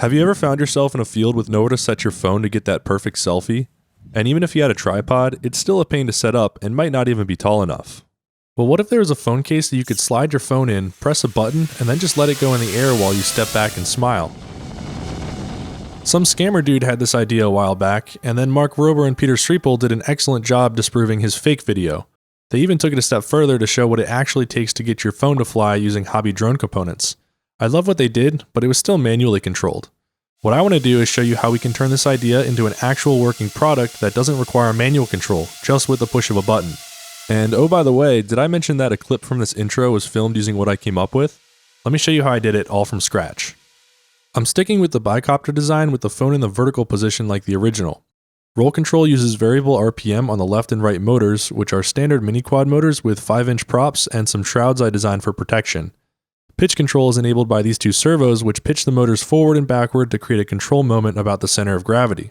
Have you ever found yourself in a field with nowhere to set your phone to get that perfect selfie? And even if you had a tripod, it's still a pain to set up and might not even be tall enough. Well, what if there was a phone case that you could slide your phone in, press a button, and then just let it go in the air while you step back and smile? Some scammer dude had this idea a while back, and then Mark Rober and Peter Sripol did an excellent job disproving his fake video. They even took it a step further to show what it actually takes to get your phone to fly using hobby drone components. I love what they did, but it was still manually controlled. What I want to do is show you how we can turn this idea into an actual working product that doesn't require manual control, just with the push of a button. And oh, by the way, did I mention that a clip from this intro was filmed using what I came up with? Let me show you how I did it all from scratch. I'm sticking with the bicopter design with the phone in the vertical position like the original. Roll control uses variable RPM on the left and right motors, which are standard mini quad motors with 5-inch props and some shrouds I designed for protection. Pitch control is enabled by these two servos, which pitch the motors forward and backward to create a control moment about the center of gravity.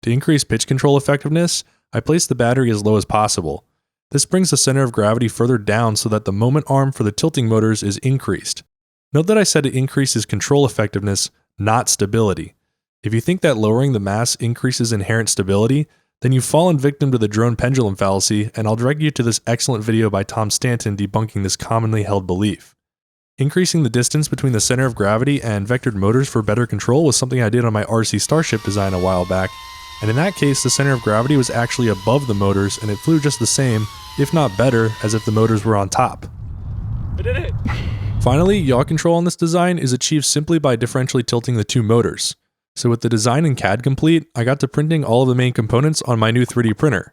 To increase pitch control effectiveness, I place the battery as low as possible. This brings the center of gravity further down so that the moment arm for the tilting motors is increased. Note that I said it increases control effectiveness, not stability. If you think that lowering the mass increases inherent stability, then you've fallen victim to the drone pendulum fallacy, and I'll direct you to this excellent video by Tom Stanton debunking this commonly held belief. Increasing the distance between the center of gravity and vectored motors for better control was something I did on my RC Starship design a while back, and in that case the center of gravity was actually above the motors and it flew just the same, if not better, as if the motors were on top. I did it! Finally, yaw control on this design is achieved simply by differentially tilting the two motors. So with the design in CAD complete, I got to printing all of the main components on my new 3D printer.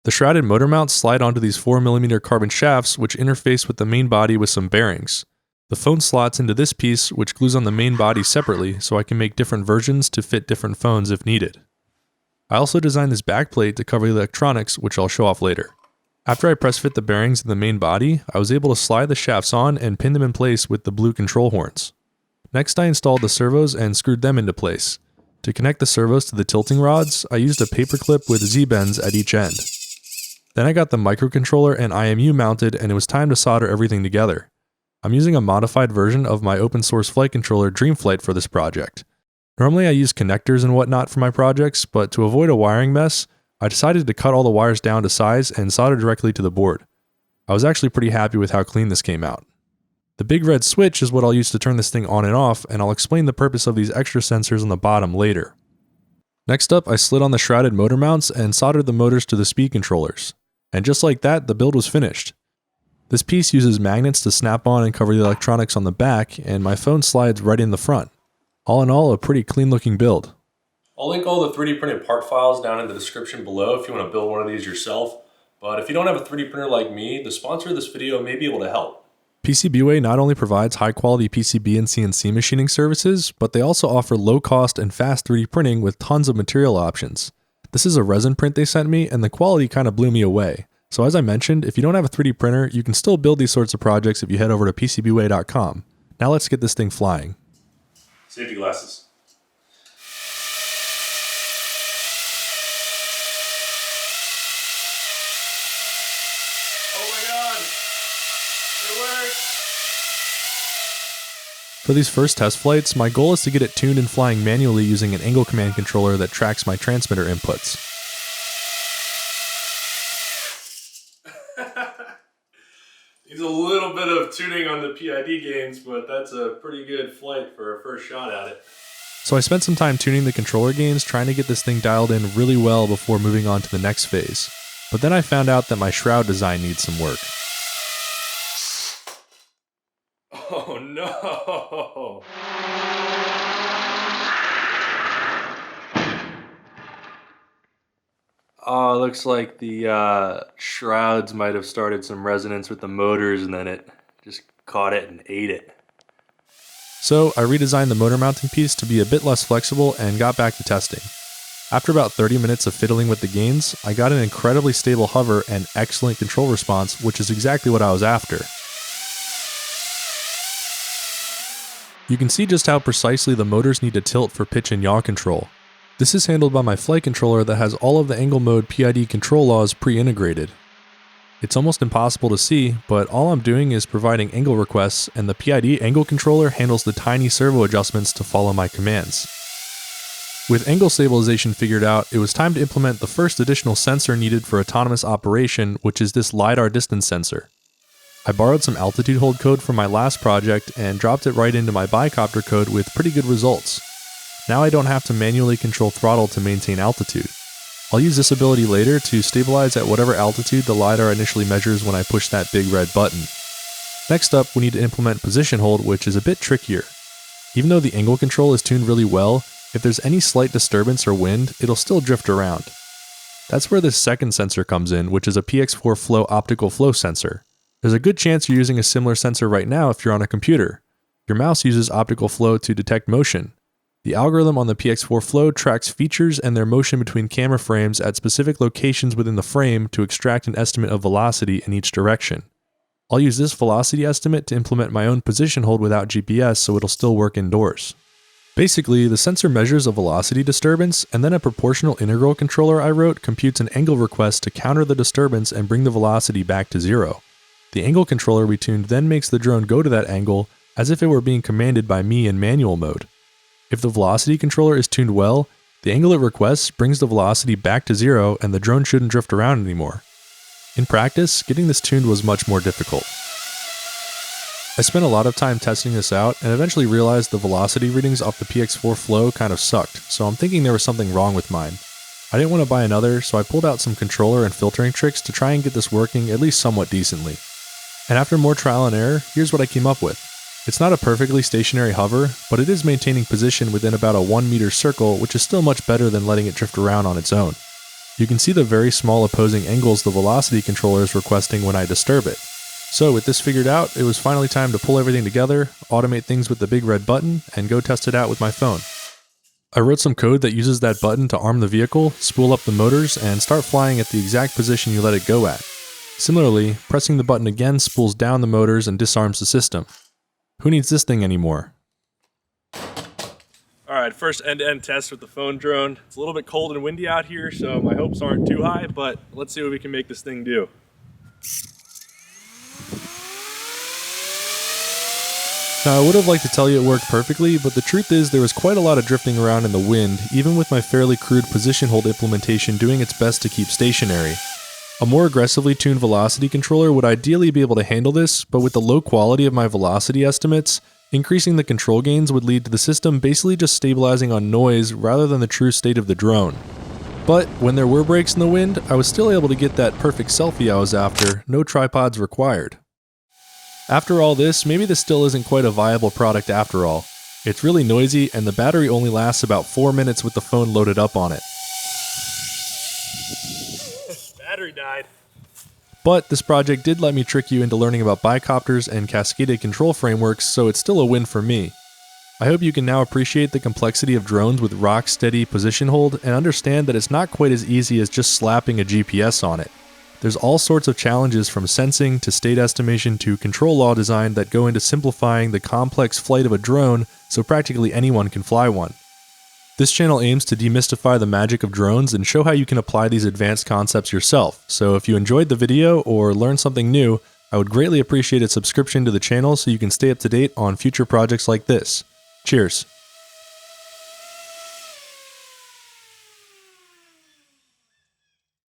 The shrouded motor mounts slide onto these 4mm carbon shafts which interface with the main body with some bearings. The phone slots into this piece, which glues on the main body separately, so I can make different versions to fit different phones if needed. I also designed this backplate to cover the electronics, which I'll show off later. After I press fit the bearings in the main body, I was able to slide the shafts on and pin them in place with the blue control horns. Next I installed the servos and screwed them into place. To connect the servos to the tilting rods, I used a paper clip with Z-bends at each end. Then I got the microcontroller and IMU mounted and it was time to solder everything together. I'm using a modified version of my open source flight controller Dreamflight for this project. Normally I use connectors and whatnot for my projects, but to avoid a wiring mess, I decided to cut all the wires down to size and solder directly to the board. I was actually pretty happy with how clean this came out. The big red switch is what I'll use to turn this thing on and off, and I'll explain the purpose of these extra sensors on the bottom later. Next up, I slid on the shrouded motor mounts and soldered the motors to the speed controllers. And just like that, the build was finished. This piece uses magnets to snap on and cover the electronics on the back, and my phone slides right in the front. All in all, a pretty clean looking build. I'll link all the 3D printed part files down in the description below if you want to build one of these yourself. But if you don't have a 3D printer like me, the sponsor of this video may be able to help. PCBWay not only provides high quality PCB and CNC machining services, but they also offer low cost and fast 3D printing with tons of material options. This is a resin print they sent me, and the quality kind of blew me away. So as I mentioned, if you don't have a 3D printer, you can still build these sorts of projects if you head over to PCBWay.com. Now let's get this thing flying. Safety glasses. Oh my god! It worked! For these first test flights, my goal is to get it tuned and flying manually using an angle command controller that tracks my transmitter inputs. Needs a little bit of tuning on the PID gains, but that's a pretty good flight for a first shot at it. So I spent some time tuning the controller gains, trying to get this thing dialed in really well before moving on to the next phase. But then I found out that my shroud design needs some work. Oh no! Oh, it looks like the shrouds might have started some resonance with the motors and then it just caught it and ate it. So I redesigned the motor mounting piece to be a bit less flexible and got back to testing. After about 30 minutes of fiddling with the gains, I got an incredibly stable hover and excellent control response, which is exactly what I was after. You can see just how precisely the motors need to tilt for pitch and yaw control. This is handled by my flight controller that has all of the angle mode PID control laws pre-integrated. It's almost impossible to see, but all I'm doing is providing angle requests, and the PID angle controller handles the tiny servo adjustments to follow my commands. With angle stabilization figured out, it was time to implement the first additional sensor needed for autonomous operation, which is this LiDAR distance sensor. I borrowed some altitude hold code from my last project and dropped it right into my bicopter code with pretty good results. Now I don't have to manually control throttle to maintain altitude. I'll use this ability later to stabilize at whatever altitude the LiDAR initially measures when I push that big red button. Next up, we need to implement position hold, which is a bit trickier. Even though the angle control is tuned really well, if there's any slight disturbance or wind, it'll still drift around. That's where this second sensor comes in, which is a PX4 Flow optical flow sensor. There's a good chance you're using a similar sensor right now if you're on a computer. Your mouse uses optical flow to detect motion. The algorithm on the PX4 Flow tracks features and their motion between camera frames at specific locations within the frame to extract an estimate of velocity in each direction. I'll use this velocity estimate to implement my own position hold without GPS so it'll still work indoors. Basically, the sensor measures a velocity disturbance, and then a proportional integral controller I wrote computes an angle request to counter the disturbance and bring the velocity back to zero. The angle controller we tuned then makes the drone go to that angle as if it were being commanded by me in manual mode. If the velocity controller is tuned well, the angle it requests brings the velocity back to zero and the drone shouldn't drift around anymore. In practice, getting this tuned was much more difficult. I spent a lot of time testing this out and eventually realized the velocity readings off the PX4 Flow kind of sucked, so I'm thinking there was something wrong with mine. I didn't want to buy another, so I pulled out some controller and filtering tricks to try and get this working at least somewhat decently. And after more trial and error, here's what I came up with. It's not a perfectly stationary hover, but it is maintaining position within about a 1 meter circle, which is still much better than letting it drift around on its own. You can see the very small opposing angles the velocity controller is requesting when I disturb it. So with this figured out, it was finally time to pull everything together, automate things with the big red button, and go test it out with my phone. I wrote some code that uses that button to arm the vehicle, spool up the motors, and start flying at the exact position you let it go at. Similarly, pressing the button again spools down the motors and disarms the system. Who needs this thing anymore? Alright, first end-to-end test with the phone drone. It's a little bit cold and windy out here, so my hopes aren't too high, but let's see what we can make this thing do. Now, I would have liked to tell you it worked perfectly, but the truth is there was quite a lot of drifting around in the wind, even with my fairly crude position hold implementation doing its best to keep stationary. A more aggressively tuned velocity controller would ideally be able to handle this, but with the low quality of my velocity estimates, increasing the control gains would lead to the system basically just stabilizing on noise rather than the true state of the drone. But when there were breaks in the wind, I was still able to get that perfect selfie I was after, no tripods required. After all this, maybe this still isn't quite a viable product after all. It's really noisy, and the battery only lasts about 4 minutes with the phone loaded up on it. Battery died. But this project did let me trick you into learning about bicopters and cascaded control frameworks, so it's still a win for me. I hope you can now appreciate the complexity of drones with rock-steady position hold and understand that it's not quite as easy as just slapping a GPS on it. There's all sorts of challenges from sensing to state estimation to control law design that go into simplifying the complex flight of a drone so practically anyone can fly one. This channel aims to demystify the magic of drones and show how you can apply these advanced concepts yourself, so if you enjoyed the video or learned something new, I would greatly appreciate a subscription to the channel so you can stay up to date on future projects like this. Cheers!